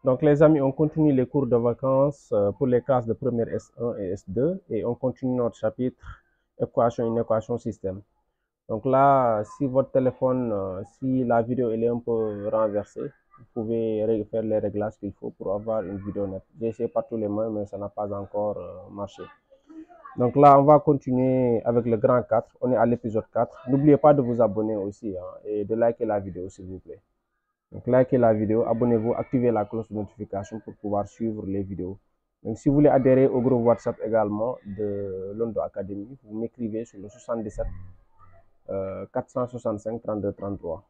Donc les amis, on continue les cours de vacances pour les classes de première S1 et S2 et on continue notre chapitre équation, une équation système. Donc là, si votre téléphone, si la vidéo elle est un peu renversée, vous pouvez faire les réglages qu'il faut pour avoir une vidéo nette. J'ai essayé par tous les moyens, mais ça n'a pas encore marché. Donc là, on va continuer avec le grand 4. On est à l'épisode 4. N'oubliez pas de vous abonner aussi et de liker la vidéo, s'il vous plaît. Donc, likez la vidéo, abonnez-vous, activez la cloche de notification pour pouvoir suivre les vidéos. Donc, si vous voulez adhérer au groupe WhatsApp également de Londo Academy, vous m'écrivez sur le 77 465 32 33.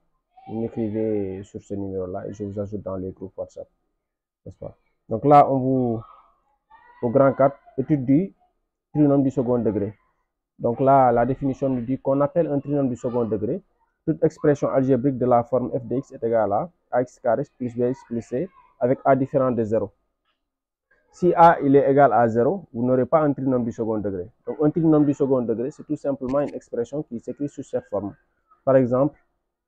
Vous m'écrivez sur ce numéro-là et je vous ajoute dans les groupes WhatsApp. N'est-ce pas? Donc là, au grand 4, étude du trinôme du second degré. Donc là, la définition nous dit qu'on appelle un trinôme du second degré toute expression algébrique de la forme f de x est égale à ax carré plus bx plus c avec a différent de 0. Si a il est égal à 0, vous n'aurez pas un trinôme du second degré. Donc un trinôme du second degré, c'est tout simplement une expression qui s'écrit sous cette forme. Par exemple,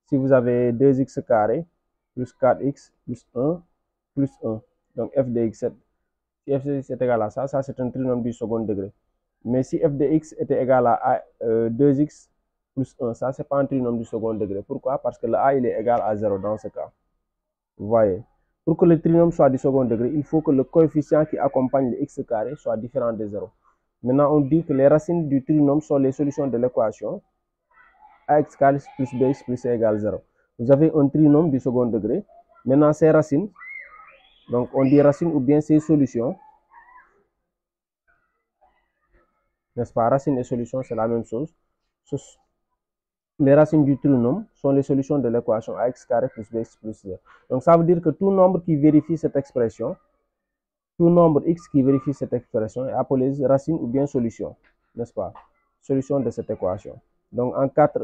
si vous avez 2x carré plus 4x plus 1 plus 1, donc f de x, si f de x est égal à ça c'est un trinôme du second degré. Mais si f de x était égal à 2x plus 1, ça c'est pas un trinôme du second degré. Pourquoi? Parce que le a il est égal à 0 dans ce cas. Vous voyez, pour que le trinôme soit du second degré, il faut que le coefficient qui accompagne le x carré soit différent de 0. Maintenant, on dit que les racines du trinôme sont les solutions de l'équation ax carré plus bx plus c égale 0. Vous avez un trinôme du second degré. Maintenant, ces racines, donc on dit racines ou bien ces solutions, n'est-ce pas? Racines et solutions, c'est la même chose. Les racines du trinôme sont les solutions de l'équation ax carré plus bx plus c. Donc ça veut dire que tout nombre qui vérifie cette expression, tout nombre x qui vérifie cette expression est appelé racine ou bien solution, n'est-ce pas? Solution de cette équation. Donc en 4.1,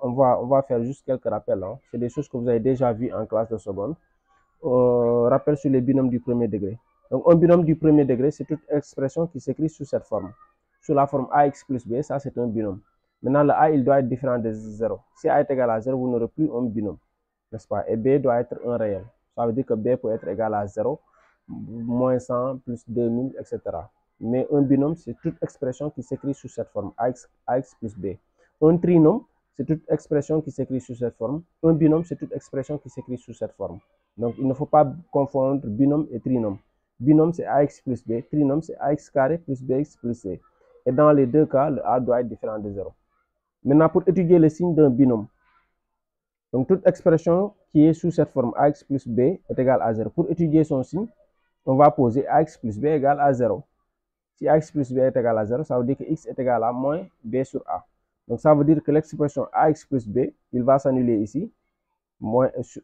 on va faire juste quelques rappels. Hein. C'est des choses que vous avez déjà vues en classe de seconde. Rappel sur les binômes du premier degré. Donc un binôme du premier degré, c'est toute expression qui s'écrit sous cette forme. Sous la forme ax plus b, ça c'est un binôme. Maintenant, le a, il doit être différent de 0. Si a est égal à 0, vous n'aurez plus un binôme, n'est-ce pas? Et b doit être un réel. Ça veut dire que b peut être égal à 0, moins 100, plus 2000, etc. Mais un binôme, c'est toute expression qui s'écrit sous cette forme, ax plus b. Un trinôme, c'est toute expression qui s'écrit sous cette forme. Un binôme, c'est toute expression qui s'écrit sous cette forme. Donc, il ne faut pas confondre binôme et trinôme. Binôme, c'est ax plus b. Trinôme, c'est ax carré plus bx plus c. Et dans les deux cas, le a doit être différent de 0. Maintenant, pour étudier le signe d'un binôme, donc toute expression qui est sous cette forme ax plus b est égale à 0. Pour étudier son signe, on va poser ax plus b égale à 0. Si ax plus b est égal à 0, ça veut dire que x est égal à moins b sur a. Donc ça veut dire que l'expression ax plus b, il va s'annuler ici,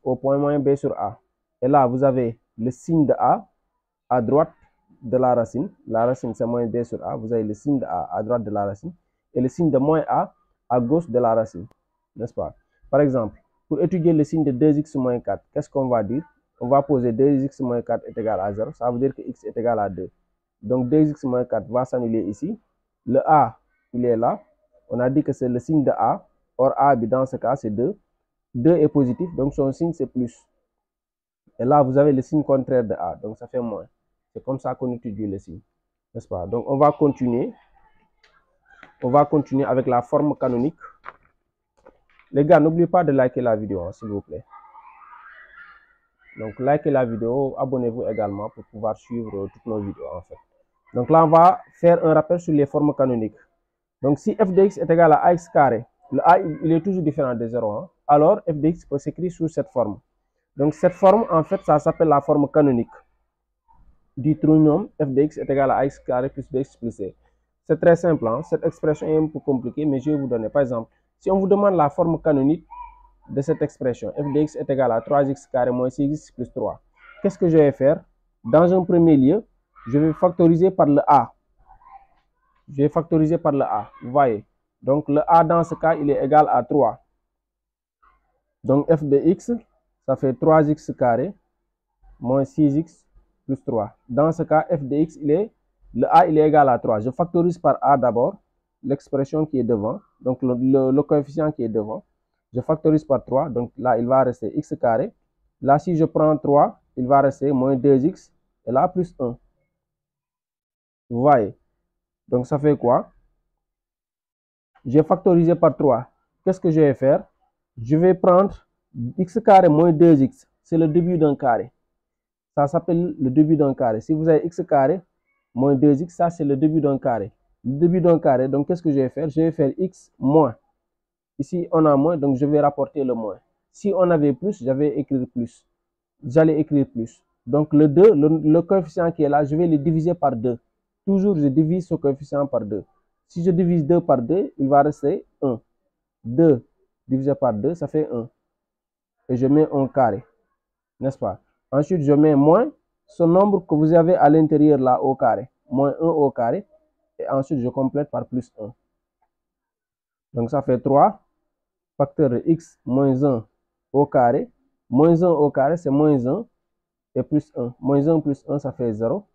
au point moins b sur a. Et là, vous avez le signe de a à droite de la racine. La racine, c'est moins b sur a. Vous avez le signe de a à droite de la racine. Et le signe de moins a à gauche de la racine, n'est-ce pas? Par exemple, pour étudier le signe de 2x moins 4, qu'est-ce qu'on va dire? On va poser 2x moins 4 est égal à 0, ça veut dire que x est égal à 2. Donc 2x moins 4 va s'annuler ici. Le a, il est là. On a dit que c'est le signe de a. Or a, dans ce cas, c'est 2. 2 est positif, donc son signe, c'est plus. Et là, vous avez le signe contraire de a, donc ça fait moins. C'est comme ça qu'on étudie le signe, n'est-ce pas? Donc on va continuer. On va continuer avec la forme canonique. Les gars, n'oubliez pas de liker la vidéo, s'il vous plaît. Donc, likez la vidéo, abonnez-vous également pour pouvoir suivre toutes nos vidéos, en fait. Donc là, on va faire un rappel sur les formes canoniques. Donc, si f de x est égal à ax carré, le a, il est toujours différent de 0. Hein, alors, f de x peut s'écrire sous cette forme. Donc, cette forme, en fait, ça s'appelle la forme canonique du trinôme f de x est égal à ax carré plus bx plus c. C'est très simple, hein? Cette expression est un peu compliquée, mais je vais vous donner. Par exemple, si on vous demande la forme canonique de cette expression, f de x est égal à 3x carré moins 6x plus 3. Qu'est-ce que je vais faire? Dans un premier lieu, je vais factoriser par le a. Je vais factoriser par le a, vous voyez. Donc le a dans ce cas, il est égal à 3. Donc f de x, ça fait 3x carré moins 6x plus 3. Dans ce cas, f de x, le a, il est égal à 3. Je factorise par a d'abord, l'expression qui est devant, donc le coefficient qui est devant. Je factorise par 3, donc là, il va rester x carré. Là, si je prends 3 il va rester moins 2x, et là, plus 1. Vous voyez? Donc, ça fait quoi? J'ai factorisé par 3. Qu'est-ce que je vais faire? Je vais prendre x carré moins 2x. C'est le début d'un carré. Ça s'appelle le début d'un carré. Si vous avez x carré moins 2x, ça c'est le début d'un carré. Le début d'un carré, donc qu'est-ce que je vais faire? Je vais faire x moins. Ici, on a moins, donc je vais rapporter le moins. Si on avait plus, j'allais écrire plus. J'allais écrire plus. Donc le 2, le coefficient qui est là, je vais le diviser par 2. Toujours, je divise ce coefficient par 2. Si je divise 2 par 2, il va rester 1. 2 divisé par 2, ça fait 1. Et je mets un carré, n'est-ce pas? Ensuite, je mets moins ce nombre que vous avez à l'intérieur là au carré. Moins 1 au carré. Et ensuite, je complète par plus 1. Donc, ça fait 3 facteur de x moins 1 au carré. Moins 1 au carré, c'est moins 1 et plus 1. Moins 1 plus 1, ça fait 0.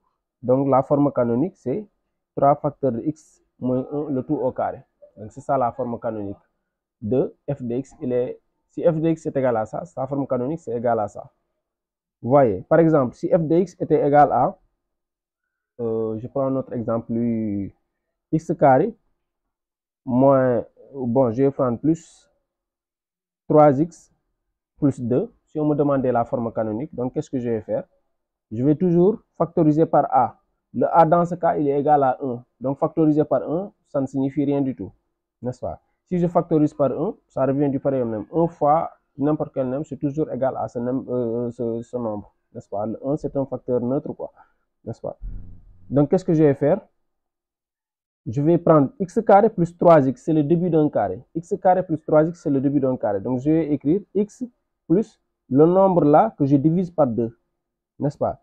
Donc, la forme canonique, c'est 3 facteurs de x moins 1, le tout au carré. Donc, c'est ça la forme canonique de f de x. Si f de x est égal à ça, sa forme canonique, c'est égal à ça. Vous voyez, par exemple, si f de x était égal à, je prends un autre exemple, x carré moins, bon, je vais prendre plus 3x plus 2. Si on me demandait la forme canonique, donc qu'est-ce que je vais faire? Je vais toujours factoriser par a. Le a dans ce cas, il est égal à 1. Donc factoriser par 1, ça ne signifie rien du tout, n'est-ce pas? Si je factorise par 1, ça revient du pareil au même. 1 fois n'importe quel nombre, c'est toujours égal à ce nombre, n'est-ce pas? Le 1, c'est un facteur neutre, quoi, n'est-ce pas? Donc, qu'est-ce que je vais faire? Je vais prendre x carré plus 3x, c'est le début d'un carré. X carré plus 3x, c'est le début d'un carré. Donc, je vais écrire x plus le nombre là que je divise par 2, n'est-ce pas?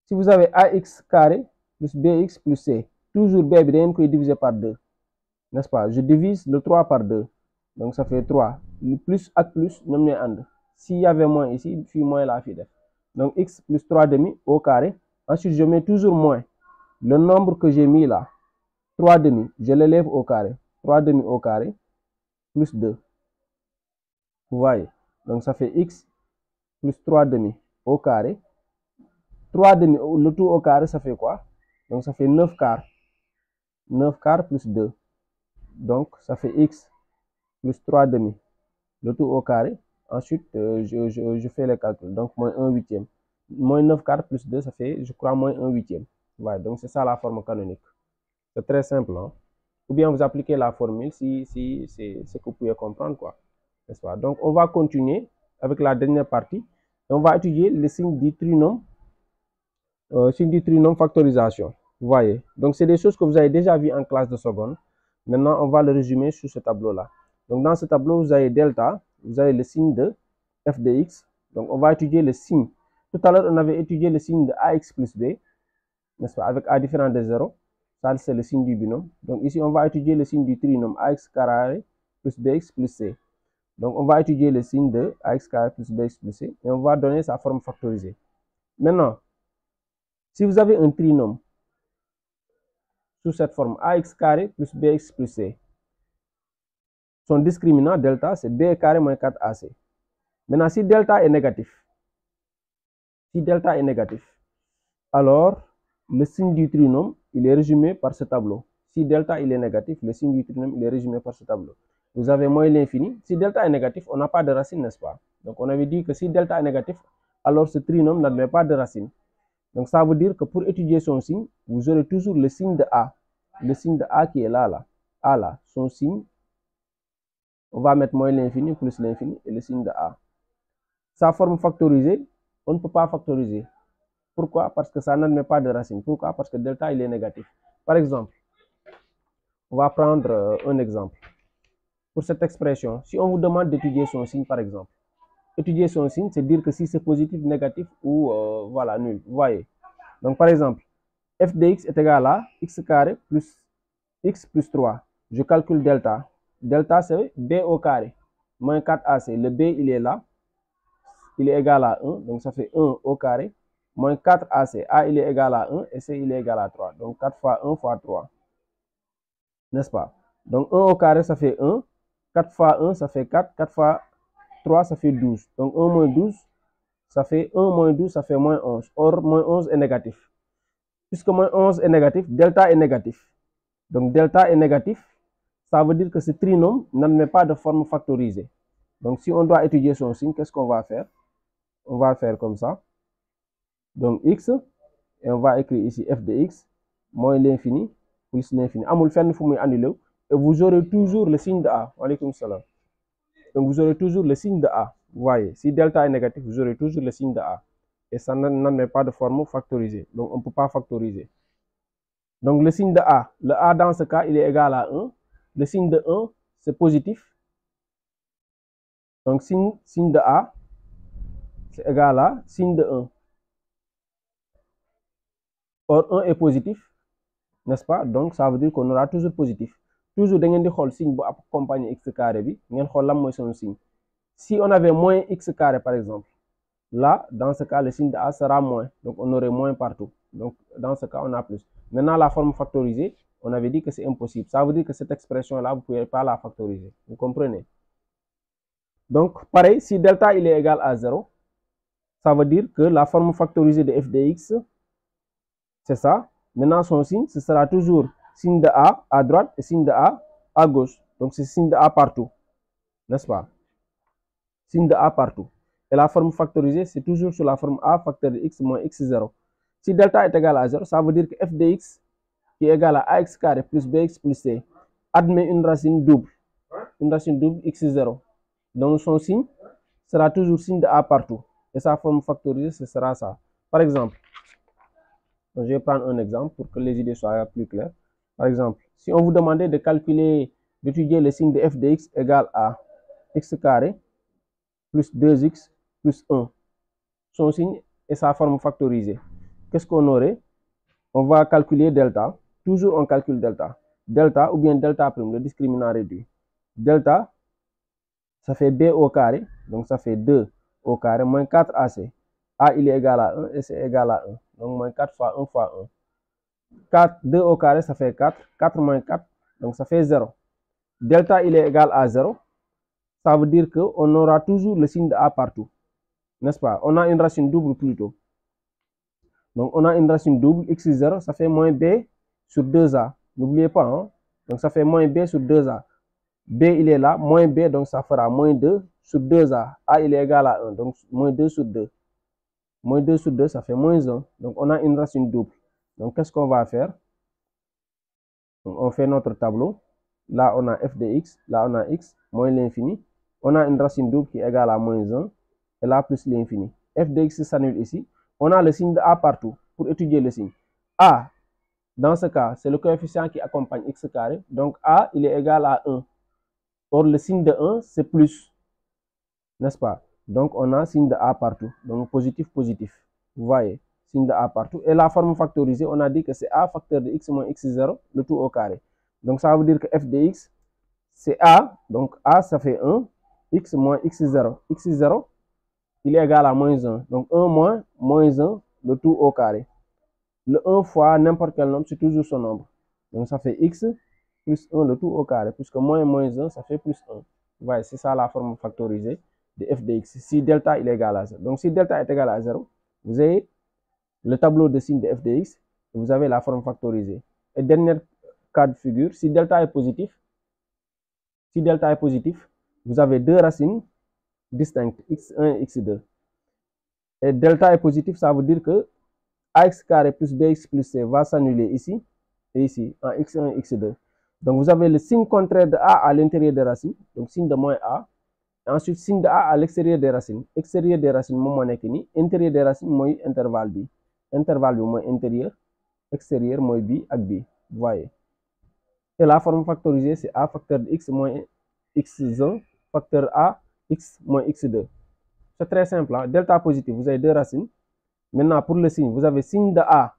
Si vous avez ax carré plus bx plus c, toujours b est divisé par 2, n'est-ce pas? Je divise le 3 par 2. Donc, ça fait 3. Le plus avec plus, nous avons. S'il y avait moins ici, il y a moins là. Donc, x plus 3 demi au carré. Ensuite, je mets toujours moins. Le nombre que j'ai mis là, 3 demi, je l'élève au carré. 3 demi au carré, plus 2. Vous voyez? Donc, ça fait x plus 3 demi au carré. 3 demi, le tout au carré, ça fait quoi? Donc, ça fait 9 quarts. 9 quarts plus 2. Donc, ça fait x plus 3 demi, le tout au carré. Ensuite, je fais les calculs. Donc, moins 1 huitième. Moins 9 quarts plus 2, ça fait, je crois, moins 1 huitième. Ouais, donc, c'est ça la forme canonique. C'est très simple. Hein? Ou bien vous appliquez la formule si c'est ce que vous pouvez comprendre, quoi. N'est-ce pas? Donc, on va continuer avec la dernière partie. Et on va étudier le signe du trinôme, factorisation. Vous voyez? Donc, c'est des choses que vous avez déjà vues en classe de seconde. Maintenant, on va le résumer sur ce tableau-là. Donc, dans ce tableau, vous avez delta, vous avez le signe de f de x. Donc, on va étudier le signe. Tout à l'heure, on avait étudié le signe de ax plus b, n'est-ce pas, avec a différent de 0. Ça, c'est le signe du binôme. Donc, ici, on va étudier le signe du trinôme ax carré plus bx plus c. Donc, on va étudier le signe de ax carré plus bx plus c et on va donner sa forme factorisée. Maintenant, si vous avez un trinôme sous cette forme ax carré plus bx plus c, son discriminant delta, c'est b carré moins 4ac. Maintenant, si delta est négatif, alors le signe du trinôme, il est résumé par ce tableau. Si delta il est négatif, le signe du trinôme, il est résumé par ce tableau. Vous avez moins l'infini. Si delta est négatif, on n'a pas de racine, n'est-ce pas? Donc, on avait dit que si delta est négatif, alors ce trinôme n'admet pas de racine. Donc, ça veut dire que pour étudier son signe, vous aurez toujours le signe de A. Le signe de A qui est là. A là, son signe. On va mettre moins l'infini plus l'infini et le signe de A. Sa forme factorisée, on ne peut pas factoriser. Pourquoi? Parce que ça n'admet pas de racine. Pourquoi? Parce que delta, il est négatif. Par exemple, on va prendre un exemple. Pour cette expression, si on vous demande d'étudier son signe, par exemple, étudier son signe, c'est dire que si c'est positif, négatif ou voilà, nul. Vous voyez? Donc, par exemple, f de x est égal à x carré plus x plus 3. Je calcule delta. Delta, c'est b au carré, moins 4ac. Le b, il est là. Il est égal à 1. Donc, ça fait 1 au carré, moins 4ac. A, il est égal à 1 et c, il est égal à 3. Donc, 4 fois 1 fois 3. N'est-ce pas? Donc, 1 au carré, ça fait 1. 4 fois 1, ça fait 4. 4 fois 3, ça fait 12. Donc, 1 moins 12, ça fait 1 moins 12, ça fait moins 11. Or, moins 11 est négatif. Puisque moins 11 est négatif, delta est négatif. Donc, delta est négatif, ça veut dire que ce trinôme n'admet pas de forme factorisée. Donc, si on doit étudier son signe, qu'est-ce qu'on va faire? On va faire comme ça. Donc, x, et on va écrire ici f de x, moins l'infini, plus l'infini. Amul fenn fu muy annulé, et vous aurez toujours le signe de A. Alaykoum salam. Donc, vous aurez toujours le signe de A. Vous voyez, si delta est négatif, vous aurez toujours le signe de A. Et ça n'admet pas de forme factorisée. Donc, on ne peut pas factoriser. Donc, le signe de A, le A dans ce cas, il est égal à 1. Le signe de 1, c'est positif. Donc, signe de A, c'est égal à signe de 1. Or, 1 est positif, n'est-ce pas? Donc, ça veut dire qu'on aura toujours positif. Toujours, vous avez le signe pour accompagner x carré, vous avez son signe. Si on avait moins x carré, par exemple, là, dans ce cas, le signe de A sera moins. Donc, on aurait moins partout. Donc, dans ce cas, on a plus. Maintenant, la forme factorisée, on avait dit que c'est impossible. Ça veut dire que cette expression-là, vous ne pouvez pas la factoriser. Vous comprenez? Donc, pareil, si delta il est égal à 0, ça veut dire que la forme factorisée de f de x, c'est ça. Maintenant, son signe, ce sera toujours signe de A à droite et signe de A à gauche. Donc, c'est signe de A partout. N'est-ce pas? Signe de A partout. Et la forme factorisée, c'est toujours sur la forme A facteur de x moins x0. Si delta est égal à 0, ça veut dire que f de x qui est égal à ax carré plus bx plus c admet une racine double x0. Donc, son signe sera toujours signe de A partout. Et sa forme factorisée, ce sera ça. Par exemple, je vais prendre un exemple pour que les idées soient plus claires. Par exemple, si on vous demandait de calculer, d'étudier le signe de f de x égale à x carré plus 2x plus 1, son signe et sa forme factorisée, qu'est-ce qu'on aurait? On va calculer delta. Toujours on calcule delta. Delta ou bien delta prime, le discriminant réduit. Delta, ça fait b au carré, donc ça fait 2 au carré moins 4ac. A, il est égal à 1 et c'est égal à 1. Donc moins 4 fois 1 fois 1. 4, 2 au carré, ça fait 4. 4 moins 4, donc ça fait 0. Delta, il est égal à 0. Ça veut dire qu'on aura toujours le signe de A partout. N'est-ce pas? On a une racine double plutôt. Donc, on a une racine double, x0, ça fait moins b sur 2a. N'oubliez pas, hein? Donc, ça fait moins b sur 2a. B, il est là, moins b, donc ça fera moins 2 sur 2a. A, il est égal à 1, donc moins 2 sur 2. Moins 2 sur 2, ça fait moins 1. Donc, on a une racine double. Donc, qu'est-ce qu'on va faire? Donc, on fait notre tableau. Là, on a f de x. Là, on a x, moins l'infini. On a une racine double qui est égale à moins 1. Et là, plus l'infini. F de x s'annule ici. On a le signe de A partout pour étudier le signe. A, dans ce cas, c'est le coefficient qui accompagne x carré. Donc, A, il est égal à 1. Or, le signe de 1, c'est plus. N'est-ce pas? Donc, on a signe de A partout. Donc, positif, positif. Vous voyez, signe de A partout. Et la forme factorisée, on a dit que c'est A facteur de x moins x0, le tout au carré. Donc, ça veut dire que f de x, c'est A. Donc, A, ça fait 1. X moins x0. x0, il est égal à moins 1. Donc, 1 moins 1, le tout au carré. Le 1 fois n'importe quel nombre, c'est toujours son nombre. Donc, ça fait x plus 1, le tout au carré. Puisque moins 1, ça fait plus 1. Vous voyez, c'est ça la forme factorisée de f de x. Si delta il est égal à 0. Donc, si delta est égal à 0, vous avez le tableau de signe de f de x et vous avez la forme factorisée. Et dernier cas de figure, si delta est positif, vous avez deux racines distinctes, x1 et x2. Et delta est positif, ça veut dire que ax carré plus bx plus c va s'annuler ici et ici, en x1 et x2. Donc, vous avez le signe contraire de a à l'intérieur des racines, donc signe de moins a. Et ensuite, signe de a à l'extérieur des racines. Extérieur des racines, moi, intérieur des racines, moi, intervalle b. Intervalle b, moi, intérieur. Extérieur, moi, b avec b. Vous voyez. Et la forme factorisée, c'est a facteur de x moins x1, facteur a, x moins x2. C'est très simple. Hein? Delta positif, vous avez deux racines. Maintenant, pour le signe, vous avez signe de a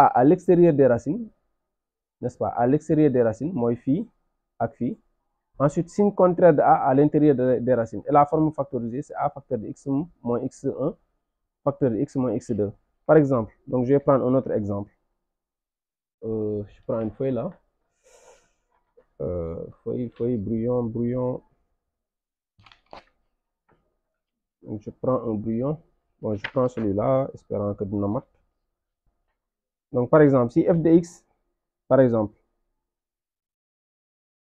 à l'extérieur des racines, n'est-ce pas? À l'extérieur des racines, moi, phi avec phi. Ensuite, signe contraire de a à l'intérieur des racines. Et la forme factorisée, c'est a facteur de x moins x1, facteur de x moins x2. Par exemple, donc je vais prendre un autre exemple. Je prends une feuille là. Feuille, brouillon. Donc, je prends un brouillon. Bon, je prends celui-là, espérant que dina mat. Donc, par exemple, si f de x, par exemple,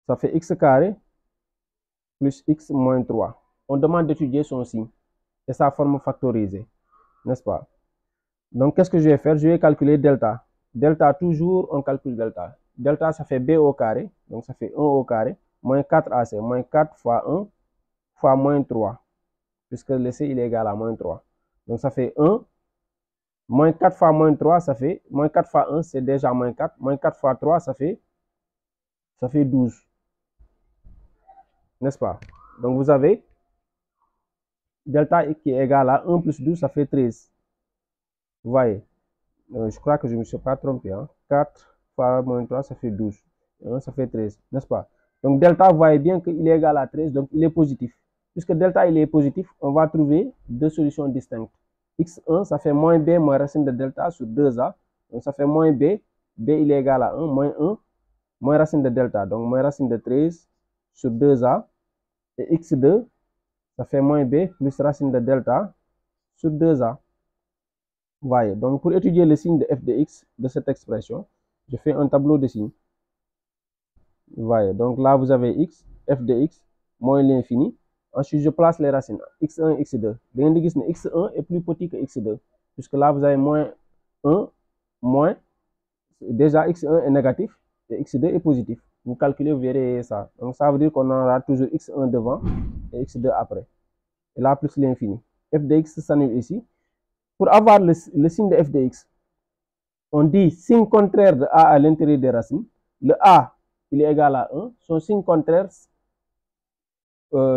ça fait x carré plus x moins 3. On demande d'étudier son signe et sa forme factorisée, n'est-ce pas? Donc, qu'est-ce que je vais faire? Je vais calculer delta. Delta, toujours, on calcule delta. Delta, ça fait b au carré, donc ça fait 1 au carré, moins 4ac, moins 4 fois 1 fois moins 3, puisque le c, il est égal à moins 3. Donc, ça fait 1, moins 4 fois moins 3, ça fait, moins 4 fois 1, c'est déjà moins 4, moins 4 fois 3, ça fait 12, n'est-ce pas? Donc, vous avez delta qui est égal à 1 plus 12, ça fait 13. Vous voyez, je crois que je ne me suis pas trompé. Hein? 4 fois moins 3, ça fait 12. 1, ça fait 13, n'est-ce pas? Donc, delta, vous voyez bien qu'il est égal à 13, donc il est positif. Puisque delta, il est positif, on va trouver deux solutions distinctes. x1, ça fait moins b moins racine de delta sur 2a. Donc, ça fait moins b. B, il est égal à 1, moins racine de delta. Donc, moins racine de 13 sur 2a. Et x2, ça fait moins b plus racine de delta sur 2a. Vous voyez, donc pour étudier le signe de f de x de cette expression, je fais un tableau de signes. Vous voyez, donc là vous avez x, f de x, moins l'infini. Ensuite, je place les racines, x1, x2. x1 est plus petit que x2, puisque là vous avez moins 1, moins, déjà x1 est négatif, et x2 est positif. Vous calculez, vous verrez ça. Donc ça veut dire qu'on aura toujours x1 devant, et x2 après. Et là, plus l'infini. F de x s'annule ici. Pour avoir le signe de f de x, on dit signe contraire de a à l'intérieur des racines. Le a, il est égal à 1. Son signe contraire,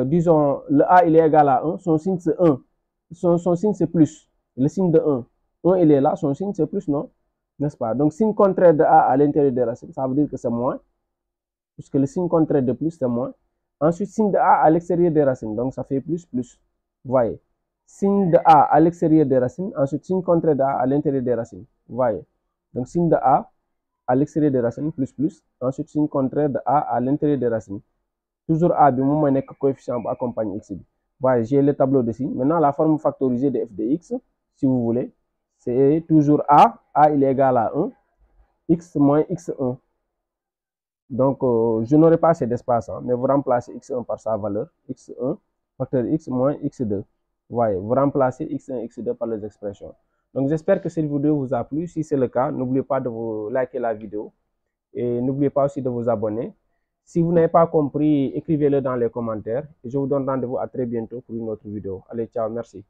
disons, le a, il est égal à 1. Son signe, c'est 1. Son signe, c'est plus. Le signe de 1. 1, il est là. Son signe, c'est plus, non? N'est-ce pas? Donc, signe contraire de a à l'intérieur des racines, ça veut dire que c'est moins. Puisque le signe contraire de plus, c'est moins. Ensuite, signe de a à l'extérieur des racines. Donc, ça fait plus, plus. Vous voyez? Signe de a à l'extérieur des racines. Ensuite, signe contraire de a à l'intérieur des racines. Vous voyez? Donc, signe de a à l'extérieur des racines, plus, plus. Ensuite, signe contraire de a à l'intérieur des racines. Toujours a, du moment où coefficient pour accompagner x. Voilà, j'ai le tableau de signes. Maintenant, la forme factorisée de f de x, si vous voulez, c'est toujours a. A, il est égal à 1. X moins x1. Donc, je n'aurai pas assez d'espace, hein, mais vous remplacez x1 par sa valeur. x1, facteur x moins x2. Vous voyez, vous remplacez x1 et x2 par les expressions. Donc, j'espère que cette vidéo vous a plu. Si c'est le cas, n'oubliez pas de vous liker la vidéo. Et n'oubliez pas aussi de vous abonner. Si vous n'avez pas compris, écrivez-le dans les commentaires. Et je vous donne rendez-vous à très bientôt pour une autre vidéo. Allez, ciao, merci.